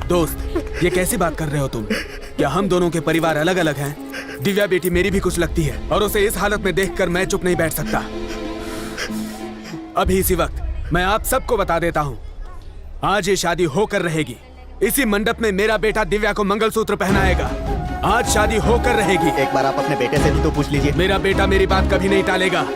दोस्त, ये कैसी बात कर रहे हो तुम? क्या हम दोनों के परिवार अलग अलग हैं? दिव्या बेटी मेरी भी कुछ लगती है और उसे इस हालत में देखकर मैं चुप नहीं बैठ सकता। अभी इसी वक्त मैं आप सबको बता देता हूँ, आज ये शादी होकर रहेगी। इसी मंडप में मेरा बेटा दिव्या को मंगलसूत्र पहनाएगा। आज शादी होकर रहेगी। एक बार आप अपने बेटे से भी तो पूछ लीजिए। मेरा बेटा मेरी बात कभी नहीं टालेगा।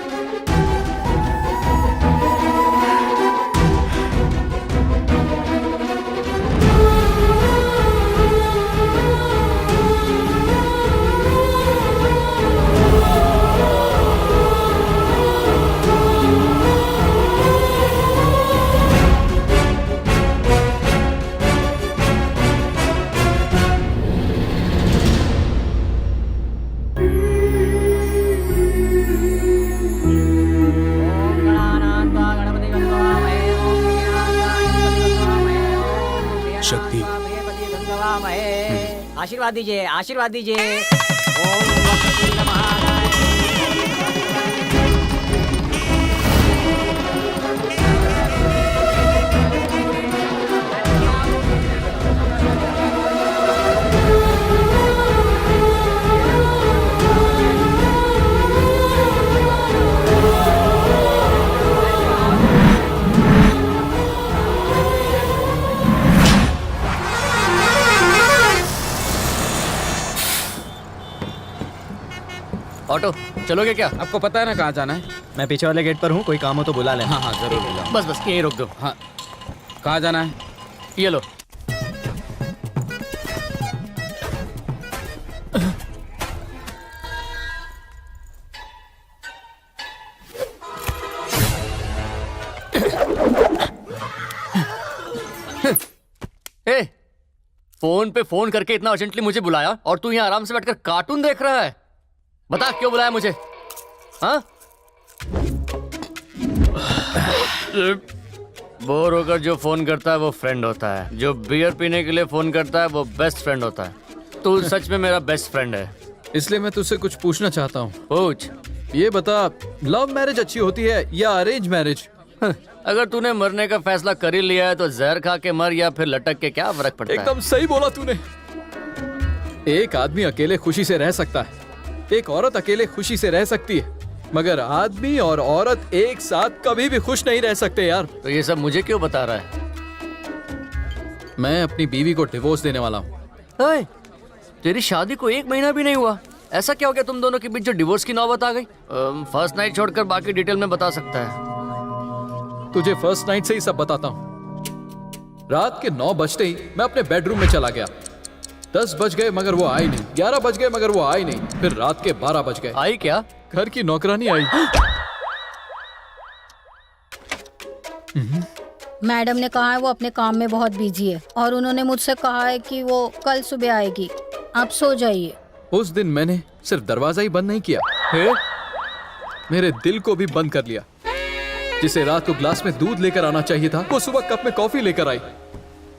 शक्ति, आशीर्वाद दीजिए, आशीर्वाद दीजिए। ओम वक्रतुंड महाकाय। ऑटो चलोगे क्या? आपको पता है ना कहाँ जाना है? मैं पीछे वाले गेट पर हूँ, कोई काम हो तो बुला लेना। हाँ हाँ जरूर बुलाओ। बस बस यहीं रोक दो। हाँ, कहाँ जाना है? ये लो। ए, फोन पे फोन करके इतना अर्जेंटली मुझे बुलाया और तू यहाँ आराम से बैठकर कार्टून देख रहा है। बता क्यों बुलाया मुझे? हाँ? बोर होकर जो फोन करता है वो फ्रेंड होता है, जो बियर पीने के लिए फोन करता है वो बेस्ट फ्रेंड होता है। तू सच में मेरा बेस्ट फ्रेंड है। इसलिए मैं तुझसे कुछ पूछना चाहता हूँ। पूछ। ये बता, लव मैरिज अच्छी होती है या अरेंज मैरिज? अगर तूने मरने का फैसला कर ही लिया है तो जहर खा के मर या फिर लटक के क्या फर्क पड़ता है? एकदम सही बोला तूने। एक आदमी अकेले खुशी से रह सकता है, एक औरत अकेले खुशी से रह सकती है, मगर आदमी और औरत एक साथ कभी भी खुश नहीं रह सकते यार। तो ये सब मुझे क्यों बता रहा है? मैं अपनी बीवी को डिवोर्स देने वाला हूँ। ओए, तेरी शादी को 1 महीना भी नहीं हुआ, ऐसा क्या हो गया तुम दोनों के बीच जो डिवोर्स की नौबत आ गई? फर्स्ट नाइट छोड़कर बाकी डिटेल में बता सकता है। तुझे फर्स्ट नाइट से ही सब बताता हूँ। रात के 9 बजते ही मैं अपने बेडरूम में चला गया। 10 बज गए मगर वो आई नहीं, 11 बज गए मगर वो आई नहीं, फिर रात के 12 बज गए। आई क्या? घर की नौकरानी आई। मैडम ने कहा है वो अपने काम में बहुत बिजी है और उन्होंने मुझसे कहा है कि वो कल सुबह आएगी। आप सो जाइए। उस दिन मैंने सिर्फ दरवाजा ही बंद नहीं किया, मेरे दिल को भी बंद कर लिया। जिसे रात को ग्लास में दूध लेकर आना चाहिए था, वो सुबह कप में कॉफी लेकर आई।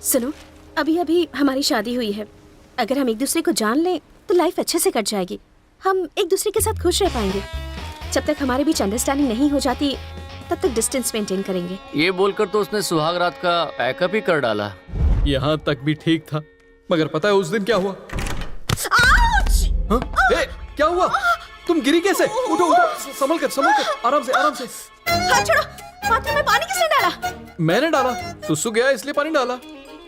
सुनो, अभी अभी हमारी शादी हुई है। अगर हम एक दूसरे को जान लें तो लाइफ अच्छे से कट जाएगी। हम एक दूसरे के साथ खुश रह पाएंगे। जब तक हमारे बीच अंडरस्टैंडिंग नहीं हो जाती तब तक डिस्टेंस मेंटेन करेंगे। ये बोलकर तो उसने सुहाग रात का पैकअप ही कर डाला। यहाँ तक भी ठीक था, मगर पता है उस दिन क्या हुआ? हाँ? क्या हुआ? तुम गिरी कैसे? उठो उठो, संभल कर, आराम से। हाथ छोड़ो। बाथरूम में पानी किसने डाला? मैंने डाला। सुसु गया इसलिए पानी डाला।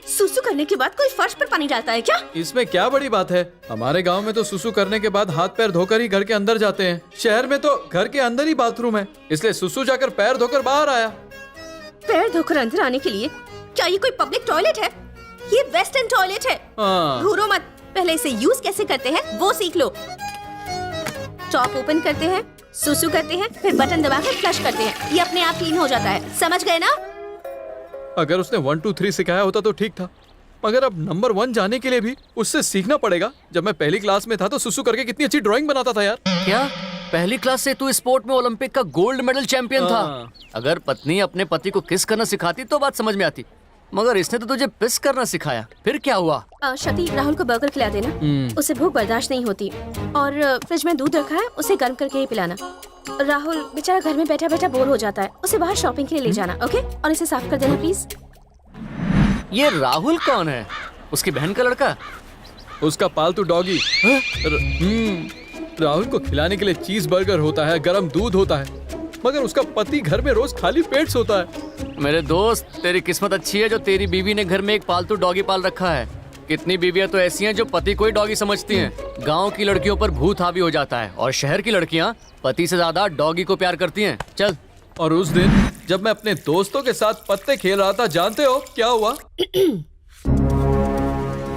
सुसु करने के बाद कोई फर्श पर पानी डालता है क्या? इसमें क्या बड़ी बात है? हमारे गांव में तो सुसु करने के बाद हाथ पैर धोकर ही घर के अंदर जाते हैं। शहर में तो घर के अंदर ही बाथरूम है, इसलिए सुसु जाकर पैर धोकर बाहर आया। पैर धोकर अंदर आने के लिए क्या ये कोई पब्लिक टॉयलेट है? ये वेस्टर्न टॉयलेट है। घूरो मत, पहले इसे यूज कैसे करते हैं वो सीख लो। टॉप ओपन करते हैं, सुसु करते हैं, फिर बटन दबाकर फ्लश करते हैं। ये अपने आप क्लीन हो जाता है। समझ गए ना? अगर उसने 1 2 3 सिखाया होता तो ठीक था, मगर अब नंबर 1 जाने के लिए भी उससे सीखना पड़ेगा। जब मैं पहली क्लास में था तो सुसु करके कितनी अच्छी ड्राइंग बनाता था यार। क्या पहली क्लास से तू स्पोर्ट में ओलंपिक का गोल्ड मेडल चैंपियन था? अगर पत्नी अपने पति को किस करना सिखाती तो बात समझ में आती, मगर इसने तो तुझे पिस करना सिखाया। फिर क्या हुआ? शती, राहुल को बर्गर खिला देना। उसे भूख बर्दाश्त नहीं होती। और फ्रिज में दूध रखा है, उसे गर्म करके ही पिलाना। राहुल बेचारा घर में बैठा बैठा बोर हो जाता है, उसे बाहर शॉपिंग के लिए ले जाना। ओके? और इसे साफ कर देना प्लीज। ये राहुल कौन है? उसकी बहन का लड़का? उसका पालतू डॉगी। राहुल को खिलाने के लिए चीज बर्गर होता है, गरम दूध होता है, मगर उसका पति घर में रोज खाली पेट सोता है। मेरे दोस्त, तेरी किस्मत अच्छी है जो तेरी बीवी ने घर में एक पालतू डॉगी पाल रखा है। कितनी बीवियां तो ऐसी हैं जो पति को ही डॉगी समझती हैं। गांव की लड़कियों पर भूत हावी हो जाता है और शहर की लड़कियां पति से ज्यादा डॉगी को प्यार करती हैं। चल। और उस दिन जब मैं अपने दोस्तों के साथ पत्ते खेल रहा था, जानते हो क्या हुआ?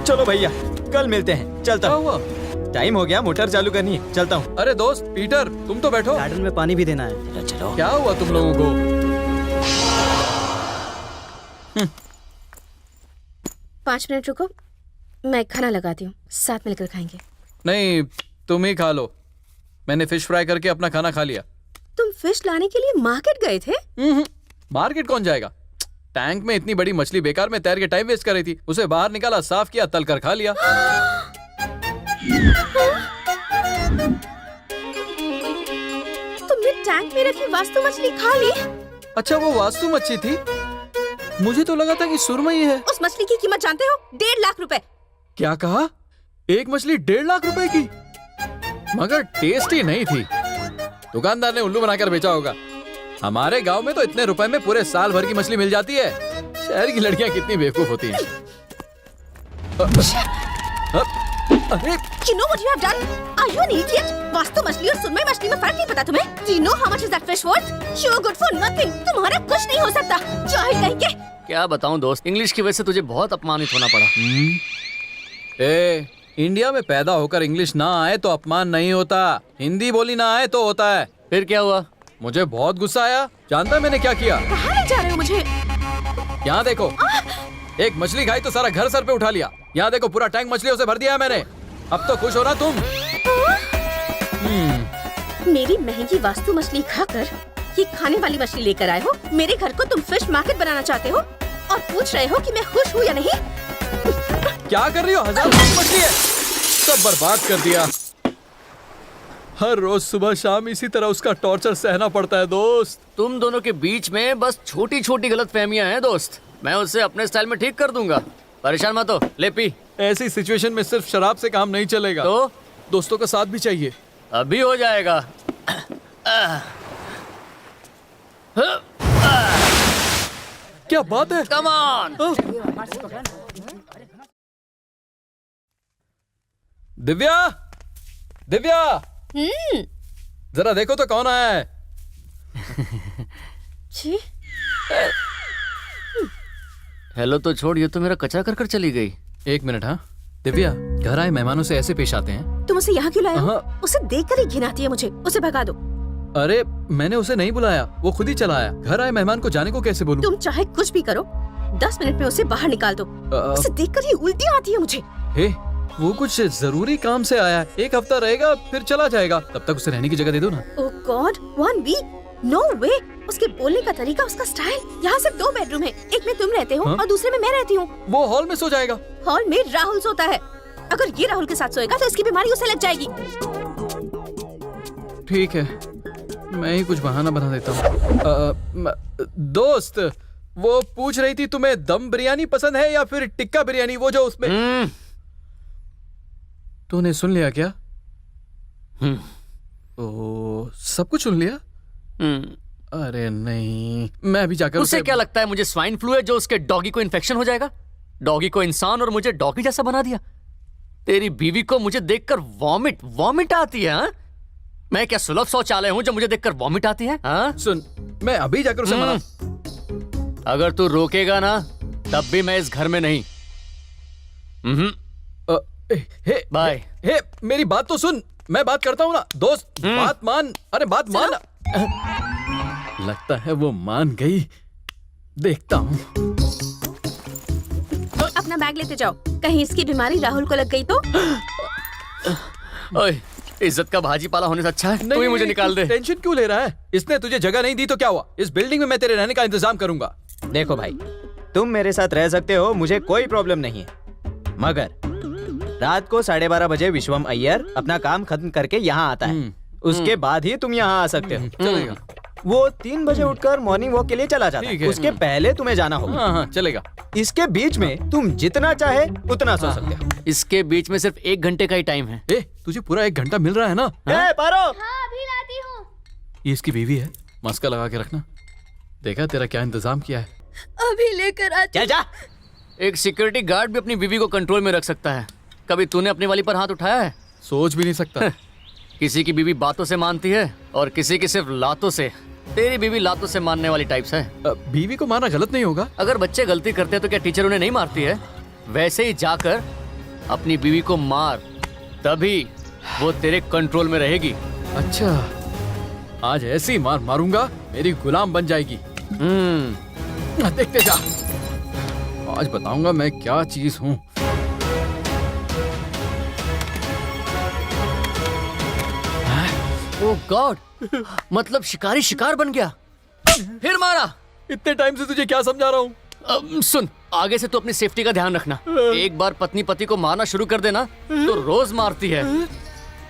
चलो भैया, कल मिलते हैं। चलता क्या हूँ। हुआ? टाइम हो गया, मोटर चालू करनी है। चलता हूँ। अरे दोस्त पीटर, तुम तो बैठो। गार्डन में पानी भी देना है। चलो। क्या हुआ तुम लोगों को? 5 मिनट रुको, मैं खाना लगाती हूँ, साथ मिलकर खाएंगे। नहीं, तुम ही खा लो। मैंने फिश फ्राई करके अपना खाना खा लिया। तुम फिश लाने के लिए मार्केट गए थे? मार्केट कौन जाएगा? टैंक में इतनी बड़ी मछली बेकार में तैर के टाइम वेस्ट कर रही थी। उसे बाहर निकाला, साफ किया, तल कर खा लिया। तुमने टैंक में रखी वास्तु मछली खा ली? अच्छा, वो वास्तु मच्छी थी? मुझे तो लगा था कि सुरमई है। उस मछली की कीमत जानते हो? 1.5 लाख रुपए। क्या कहा? एक मछली 1.5 लाख रुपए की? मगर टेस्टी नहीं थी। दुकानदार ने उल्लू बनाकर बेचा होगा। हमारे गांव में तो इतने रुपए में पूरे साल भर की मछली मिल जाती है। शहर की लड़कियां कितनी बेवकूफ होती हैं। अरे, You know what you have done? Are you an idiot? Vastu मछली और सुरमई मछली में फर्क नहीं पता तुम्हें? Do you know how much is that fish worth? You're good for nothing. तुम्हारा कुछ नहीं हो सकता। जाहिल कहीं के। क्या बताऊं दोस्त, इंग्लिश की वजह से तुझे बहुत अपमानित होना पड़ा। इंडिया में पैदा होकर इंग्लिश ना आए तो अपमान नहीं होता, हिंदी बोली ना आए तो होता है। फिर क्या हुआ? मुझे बहुत गुस्सा आया। जानता है मैंने क्या किया? कहाँ ले जा रहे हो मुझे? यहाँ देखो, एक मछली खाई तो सारा घर सर पे उठा लिया। यहाँ देखो, पूरा टैंक मछलियों से भर दिया है मैंने। अब तो खुश हो ना तुम? मेरी महंगी वास्तु मछली खाकर ये खाने वाली मछली लेकर आए हो। मेरे घर को तुम फिश मार्केट बनाना चाहते हो और पूछ रहे हो कि मैं खुश हूँ या नहीं? क्या कर रही हो? 1000 मछली है, सब बर्बाद कर दिया। हर रोज सुबह शाम इसी तरह उसका टॉर्चर सहना पड़ता है दोस्त। तुम दोनों के बीच में बस छोटी छोटी गलतफहमियां हैं दोस्त। मैं उसे अपने स्टाइल में ठीक कर दूंगा, परेशान मत हो। ले पी। ऐसी सिचुएशन में सिर्फ शराब से काम नहीं चलेगा, तो दोस्तों का साथ भी चाहिए। अभी हो जाएगा। क्या बात है? Come on. दिव्या, दिव्या, जरा देखो तो कौन आया है। छी, हेलो तो छोड़, ये तो मेरा कचरा कर चली गई। 1 मिनट। हाँ दिव्या, घर आए मेहमानों से ऐसे पेश आते हैं? तुम उसे यहाँ क्यों लाए हो? हाँ। उसे देखकर ही घिन आती है मुझे। उसे भगा दो। अरे मैंने उसे नहीं बुलाया, वो खुद ही चला आया। घर आए मेहमान को जाने को कैसे बोलूं? तुम चाहे कुछ भी करो, 10 मिनट में उसे बाहर निकाल दो। उसे देखकर ही उल्टी आती है मुझे। हे, वो कुछ जरूरी काम से आया है, 1 हफ्ता रहेगा फिर चला जाएगा। तब तक उसे रहने की जगह दे दो ना। ओह गॉड, 1 वीक? नो वे। उसके बोलने का तरीका, उसका स्टाइल। यहाँ सिर्फ 2 बेडरूम है, एक में तुम रहते हो और दूसरे में मैं रहती हूँ। वो हॉल में सो जाएगा। हॉल में राहुल सोता है। अगर ये राहुल के साथ सोएगा तो इसकी बीमारी उसे लग जाएगी। ठीक है, मैं ही कुछ बहाना बना देता हूँ। दोस्त, वो पूछ रही थी तुम्हें दम बिरयानी पसंद है या फिर टिक्का बिरयानी, वो जो उसमें। तूने सुन लिया क्या? ओ, सब कुछ सुन लिया? अरे नहीं, मैं अभी जाकर उसे क्या लगता है मुझे स्वाइन फ्लू है जो उसके डॉगी को इन्फेक्शन हो जाएगा? डॉगी को इंसान और मुझे डॉगी जैसा बना दिया। तेरी बीवी को मुझे देखकर वॉमिट आती है। हाँ? मैं क्या सुलभ शौचालय हूं जो मुझे देखकर वॉमिट आती है? हाँ? सुन, मैं अभी जाकर उसे मना। अगर तू रोकेगा ना तब भी मैं इस घर में नहीं। बाय। हे, मेरी बात तो सुन, मैं बात करता हूँ ना। दोस्त, बात मान। अरे बात मान। लगता है वो मान गई, देखता हूँ। अपना बैग लेते जाओ, कहीं इसकी बीमारी राहुल को लग गई तो। ओए, इज्जत का भाजी पाला होने से अच्छा है तू ही मुझे निकाल दे। टेंशन क्यों ले रहा है? इसने तुझे जगह नहीं दी तो क्या हुआ? इस बिल्डिंग में मैं तेरे रहने का इंतजाम करूंगा। देखो भाई, तुम मेरे साथ रह सकते हो, मुझे कोई प्रॉब्लम नहीं है। मगर रात को 12:30 बजे विश्वम अय्यर अपना काम खत्म करके यहाँ आता है। उसके बाद ही तुम यहाँ आ सकते हो। चलेगा। वो 3 बजे उठकर मॉर्निंग वॉक के लिए चला जाता ठीक है। है। उसके पहले तुम्हें जाना होगा। हाँ हाँ चलेगा। इसके बीच में तुम जितना चाहे उतना सो सकते हो। इसके बीच में सिर्फ 1 घंटे का ही टाइम है। ए तुझे पूरा 1 घंटा मिल रहा है ना? ए पारो, ये इसकी बीवी है, मस्का लगा के रखना। देखा तेरा क्या इंतजाम किया है। अभी लेकर आती चल जा। एक सिक्योरिटी गार्ड भी अपनी बीवी को कंट्रोल में रख सकता है। कभी तूने अपनी वाली पर हाथ उठाया है? सोच भी नहीं सकता। किसी की बीवी बातों से मानती है और किसी की सिर्फ लातों से। तेरी बीवी लातों से मानने वाली टाइप्स है। बीवी को मारना गलत नहीं होगा। अगर बच्चे गलती करते हैं तो क्या टीचर उन्हें नहीं मारती है? वैसे ही जाकर अपनी बीवी को मार, तभी वो तेरे कंट्रोल में रहेगी। अच्छा, आज ऐसी मार मारूंगा मेरी गुलाम बन जाएगी। देखते जा, आज बताऊंगा मैं क्या चीज हूँ। ओह गॉड, मतलब शिकारी शिकार बन गया। फिर मारा। इतने टाइम से तुझे क्या समझा रहा हूँ। सुन, आगे से तू अपनी सेफ्टी का ध्यान रखना। एक बार पत्नी पति को मारना शुरू कर देना तो रोज मारती है।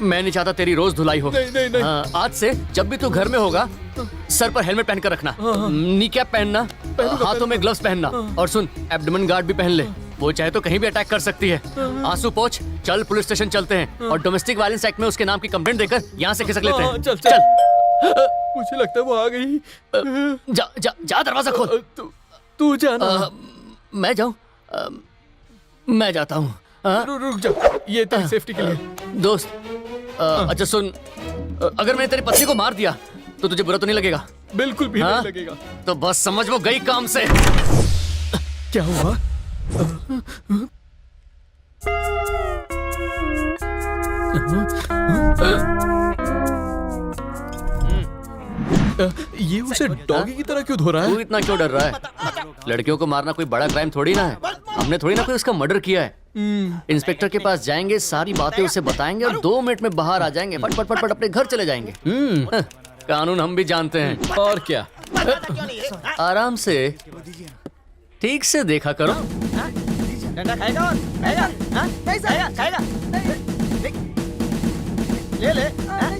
मैं नहीं चाहता तेरी रोज धुलाई हो। नहीं। आज से जब भी तू घर में होगा, सर पर हेलमेट पहन कर रखना, नी कैप पहनना, हाथों में ग्लव्स पहनना, और सुन, एब्डोमेन गार्ड भी पहन ले। वो चाहे तो कहीं भी अटैक कर सकती है। आंसू पोंछ, चल पुलिस स्टेशन चलते हैं और डोमेस्टिक वायलेंस एक्ट में उसके नाम की कंप्लेंट देकर यहाँ से खिसक लेते हैं। चल। मुझे लगता है वो आ गई। जा दरवाजा खोल। तू जाना। मैं जाऊं? मैं जाता हूँ। रुक जा, ये तेरी सेफ्टी के लिए। दोस्त, अच्छा सुन, अगर मैंने तेरी पत्नी को मार दिया तो तुझे बुरा तो नहीं लगेगा? बिल्कुल भी हाँ? नहीं लगेगा। तो बस समझ वो गई काम से। क्या हुआ? ये उसे डॉगी की तरह क्यों धो रहा तू है? इतना क्यों डर रहा है? लड़कियों को मारना कोई बड़ा क्राइम थोड़ी ना है। हमने थोड़ी ना कोई उसका मर्डर किया है। इंस्पेक्टर के पास जाएंगे, सारी बातें उसे बताएंगे और 2 मिनट में बाहर आ जाएंगे। फट फट फट फट अपने घर चले जाएंगे। कानून हम भी जानते हैं। और क्या? आराम से, ठीक से देखा करो। डंडा खाएगा और खाएगा? हाँ? खाएगा? ले ले। हाँ?